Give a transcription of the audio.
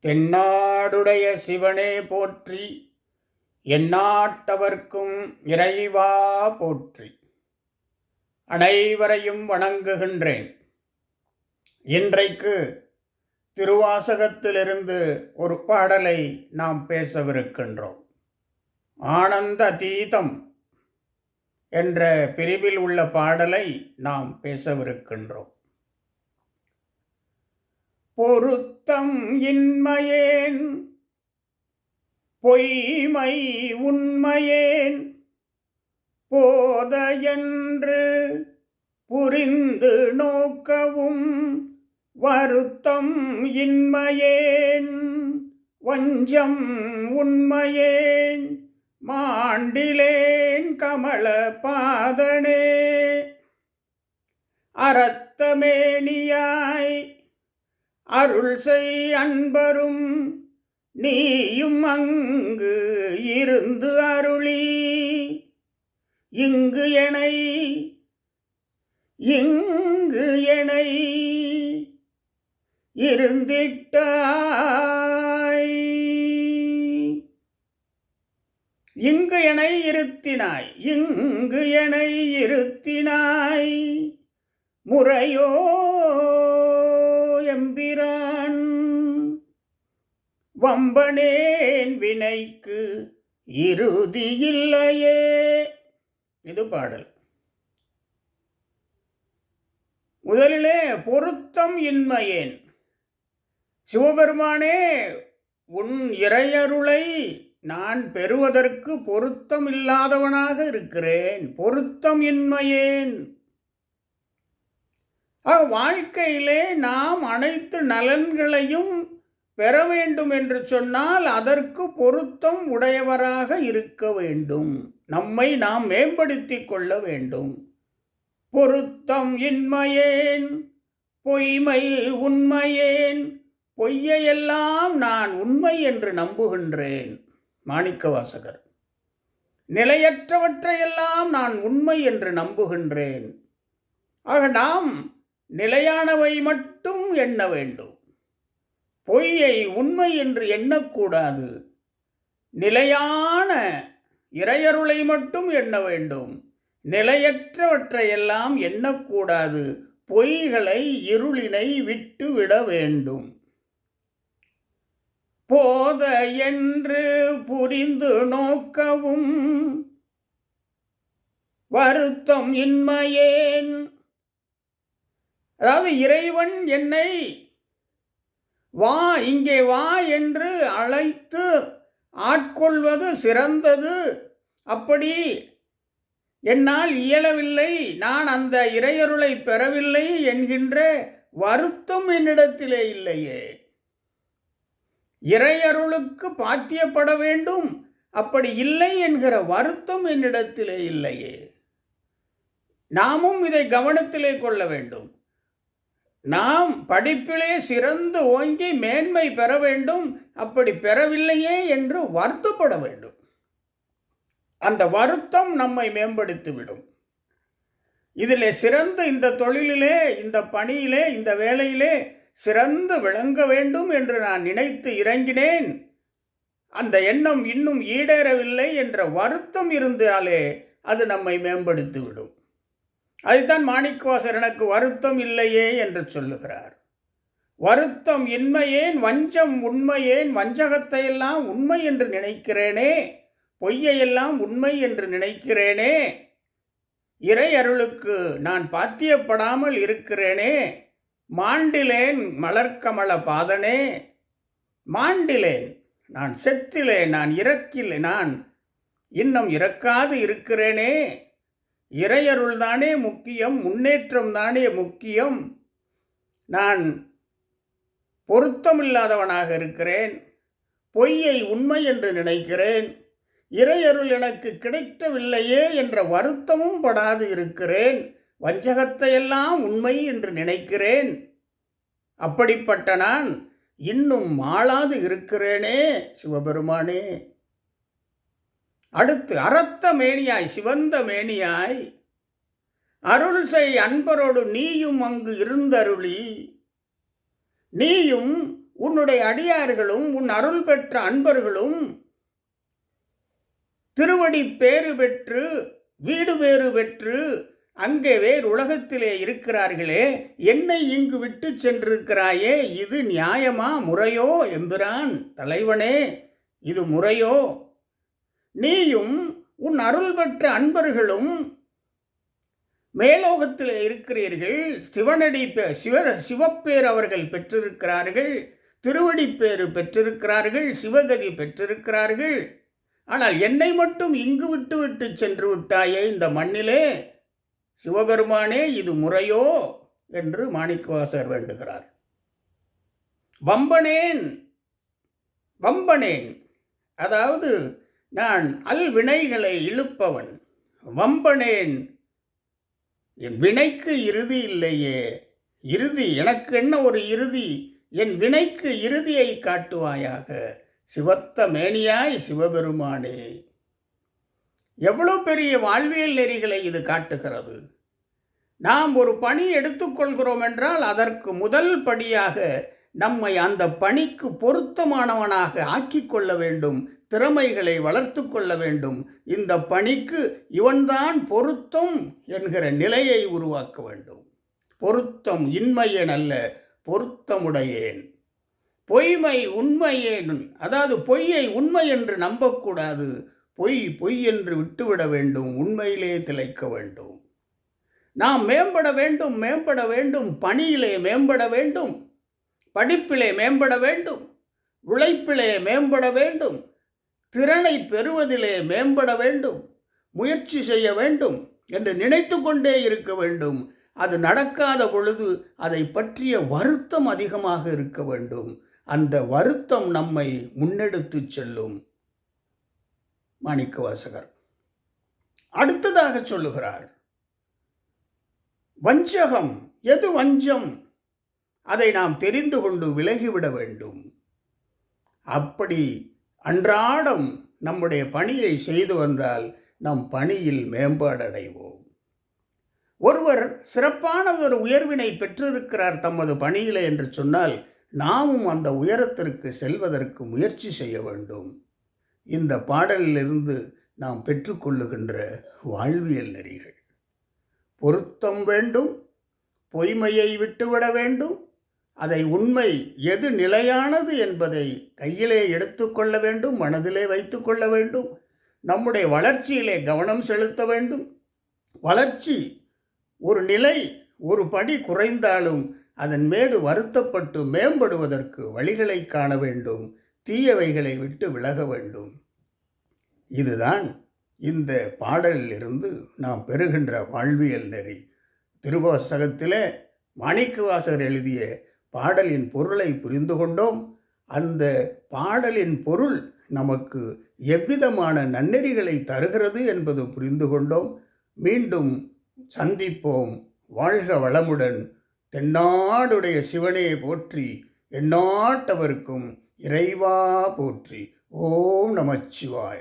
தென்னாடுடைய சிவனே போற்றி, எந்நாட்டவர்க்கும் இறைவா போற்றி. அனைவரையும் வணங்குகின்றேன். இன்றைக்கு திருவாசகத்திலிருந்து ஒரு பாடலை நாம் பேசவிருக்கின்றோம். ஆனந்த அதீதம் என்ற பிரிவில் உள்ள பாடலை நாம் பேசவிருக்கின்றோம். பொருத்தம் இன்மையேன் பொய்மை உண்மையேன் போதையென்று புரிந்து நோக்கவும் வருத்தம் இன்மையேன் வஞ்சம் உண்மையேன் மாண்டிலேன் கமல பாதனே அரத்தமேனியாய் அருள் செய் அன்பரும் நீயும் அங்கு இருந்து அருளி இங்கு எனை இருந்திட்டாய். இங்கு எனை இருத்தினாய், இங்கு எனை இருத்தினாய் முறையோ எம்பிரான் வம்பனேன் வினைக்கு இறுதி இல்லையே. இது பாடல். முதலிலே பொருத்தம் இன்மையேன். சிவபெருமானே, உன் இறையருளை நான் பெறுவதற்கு பொருத்தம் இல்லாதவனாக இருக்கிறேன். பொருத்தம் இன்மையேன். வாழ்க்கையிலே நாம் அனைத்து நலன்களையும் பெற வேண்டும் என்று சொன்னால் அதற்கு பொருத்தம் உடையவராக இருக்க வேண்டும். நம்மை நாம் மேம்படுத்திக் கொள்ள வேண்டும். பொருத்தம் இன்மையேன் பொய்மை உண்மையேன். பொய்யையெல்லாம் நான் உண்மை என்று நம்புகின்றேன். மாணிக்கவாசகர். நிலையற்றவற்றையெல்லாம் நான் உண்மை என்று நம்புகின்றேன். ஆக நாம் நிலையானவை மட்டும் எண்ண வேண்டும். பொய்யை உண்மை என்று எண்ணக்கூடாது. நிலையான இறையருளை மட்டும் எண்ண வேண்டும். நிலையற்றவற்றையெல்லாம் எண்ணக்கூடாது. பொய்களை இருளினை விட்டு விட வேண்டும். போத என்று புரிந்து நோக்கவும் வருத்தம் இன்மையேன். அதாவது இறைவன் என்னை வா, இங்கே வா என்று அழைத்து ஆட்கொள்வது சிறந்தது. அப்படி என்னால் இயலவில்லை, நான் அந்த இறையருளை பெறவில்லை என்கின்ற வருத்தம் என்னிடத்திலே இல்லையே. இறையருளுக்கு பாத்தியப்பட வேண்டும், அப்படி இல்லை என்கிற வருத்தம் என்னிடத்திலே இல்லையே. நாமும் இதை கவனத்திலே கொள்ள வேண்டும். நாம் படிப்பிலே சிறந்து ஓங்கி மேன்மை பெற வேண்டும், அப்படி பெறவில்லையே என்று வருத்தப்பட வேண்டும். அந்த வருத்தம் நம்மை மேம்படுத்திவிடும். இதிலே சிறந்து இந்த தொழிலிலே, இந்த பணியிலே, இந்த வேலையிலே சிறந்து விளங்க வேண்டும் என்று நான் நினைத்து இறங்கினேன். அந்த எண்ணம் இன்னும் ஈடேறவில்லை என்ற வருத்தம் இருந்தாலே அது நம்மை மேம்படுத்திவிடும். அதுதான் மாணிக்கவாசகர் எனக்கு வருத்தம் இல்லையே என்று சொல்லுகிறார். வருத்தம் இன்மையேன் வஞ்சம் உண்மையேன். வஞ்சகத்தையெல்லாம் உண்மை என்று நினைக்கிறேனே, பொய்யையெல்லாம் உண்மை என்று நினைக்கிறேனே. இறை அருளுக்கு நான் பாத்தியப்படாமல் இருக்கிறேனே. மாண்டிலேன் மலர்கமல பாதனே. மாண்டிலேன், நான் செத்திலேன், நான் இறக்கிலே, நான் இன்னும் இறக்காது இருக்கிறேனே. இறையருள் தானே முக்கியம், முன்னேற்றம் தானே முக்கியம். நான் பொருத்தமில்லாதவனாக இருக்கிறேன். பொய்யை உண்மை என்று நினைக்கிறேன். இறையருள் எனக்கு கிடைக்கவில்லையே என்ற வருத்தமும் படாது இருக்கிறேன். வஞ்சகத்தையெல்லாம் உண்மை என்று நினைக்கிறேன். அப்படிப்பட்ட நான் இன்னும் மாளாது இருக்கிறேனே சிவபெருமானே. அடுத்து அரத்த மேனியாய், சிவந்த மேனியாய் அருள் செய் அன்பரோடு நீயும் அங்கு இருந்தருளி, நீயும் உன்னுடைய அடியார்களும் உன் அருள் பெற்ற அன்பர்களும் திருவடி பேறு பெற்று வீடு பேறு பெற்று அங்கே வேறு உலகத்திலே இருக்கிறார்களே, என்னை இங்கு விட்டு சென்றிருக்கிறாயே, இது நியாயமா, முறையோ? எம்பிரான் தலைவனே, இது முறையோ? நீயும் உன் அருள் பெற்ற அன்பர்களும் மேலோகத்தில் இருக்கிறீர்கள். சிவனடி சிவப்பேர் அவர்கள் பெற்றிருக்கிறார்கள், திருவடிப்பேறு பெற்றிருக்கிறார்கள், சிவகதி பெற்றிருக்கிறார்கள். ஆனால் என்னை மட்டும் இங்கு விட்டு சென்று விட்டாயே இந்த மண்ணிலே, சிவபெருமானே, இது முறையோ என்று மாணிக்கவாசகர் வேண்டுகிறார். வம்பனேன் வம்பனேன், அதாவது நான் அல்வினைகளை இழுப்பவன். வம்பனேன், என் வினைக்கு இறுதி இல்லையே. இறுதி எனக்கு என்ன ஒரு இறுதி? என் வினைக்கு இறுதியை காட்டுவாயாக. சிவத்த மேனியாய் சிவபெருமானே. எவ்வளவு பெரிய வாழ்வியல் நெறிகளை இது காட்டுகிறது. நாம் ஒரு பணி எடுத்துக்கொள்கிறோம் என்றால் அதற்கு முதல் படியாக நம்மை அந்த பணிக்கு பொருத்தமானவனாக ஆக்கிக் கொள்ள வேண்டும், திறமைகளை வளர்த்து கொள்ள வேண்டும். இந்த பணிக்கு இவன்தான் பொருத்தம் என்கிற நிலையை உருவாக்க வேண்டும். பொருத்தம் இன்மையேன் அல்ல, பொருத்தமுடையேன். பொய்மை உண்மையேன், அதாவது பொய்யை உண்மை என்று நம்பக்கூடாது. பொய் பொய் என்று விட்டுவிட வேண்டும், உண்மையிலே திளைக்க வேண்டும். நாம் மேம்பட வேண்டும், மேம்பட வேண்டும். பணியிலே மேம்பட வேண்டும், படிப்பிலே மேம்பட வேண்டும், உழைப்பிலே மேம்பட வேண்டும், திறனை பெறுவதிலே மேம்பட வேண்டும், முயற்சி செய்ய வேண்டும் என்று நினைத்து கொண்டே இருக்க வேண்டும். அது நடக்காத பொழுது அதை பற்றிய வருத்தம் அதிகமாக இருக்க வேண்டும். அந்த வருத்தம் நம்மை முன்னெடுத்து செல்லும். மாணிக்கவாசகர் அடுத்ததாக சொல்லுகிறார், வஞ்சகம். எது வஞ்சம்? அதை நாம் தெரிந்து கொண்டு விலகிவிட வேண்டும். அப்படி அன்றாடம் நம்முடைய பணியை செய்து வந்தால் நம் பணியில் மேம்பாடு அடைவோம். ஒருவர் சிறப்பானதொரு உயர்வினை பெற்றிருக்கிறார் தமது பணியிலே என்று சொன்னால் நாமும் அந்த உயரத்திற்கு செல்வதற்கு முயற்சி செய்ய வேண்டும். இந்த பாடலிலிருந்து நாம் பெற்றுக்கொள்ளுகின்ற வாழ்வியல் நெறிகள்: பொருத்தம் வேண்டும், பொய்மையை விட்டுவிட வேண்டும், அதை உண்மை எது நிலையானது என்பதை கையிலே எடுத்துக்கொள்ள வேண்டும், மனதிலே வைத்து கொள்ள வேண்டும், நம்முடைய வளர்ச்சியிலே கவனம் செலுத்த வேண்டும். வளர்ச்சி ஒரு நிலை, ஒரு படி குறைந்தாலும் அதன் மீது வருத்தப்பட்டு மேம்படுவதற்கு வழிகளை காண வேண்டும், தீயவைகளை விட்டு விலக வேண்டும். இதுதான் இந்த பாடலிலிருந்து நாம் பெறுகின்ற வாழ்வியல் நெறி. திருவாசகத்திலே மாணிக்கவாசகர் எழுதிய பாடலின் பொருளை புரிந்து கொண்டோம். அந்த பாடலின் பொருள் நமக்கு எவ்விதமான நன்னெறிகளை தருகிறது என்பது புரிந்து கொண்டோம். மீண்டும் சந்திப்போம். வாழ்க வளமுடன். தென்னாடுடைய சிவனே போற்றி, எந்நாட்டவர்க்கும் இறைவா போற்றி. ஓம் நமச்சிவாய.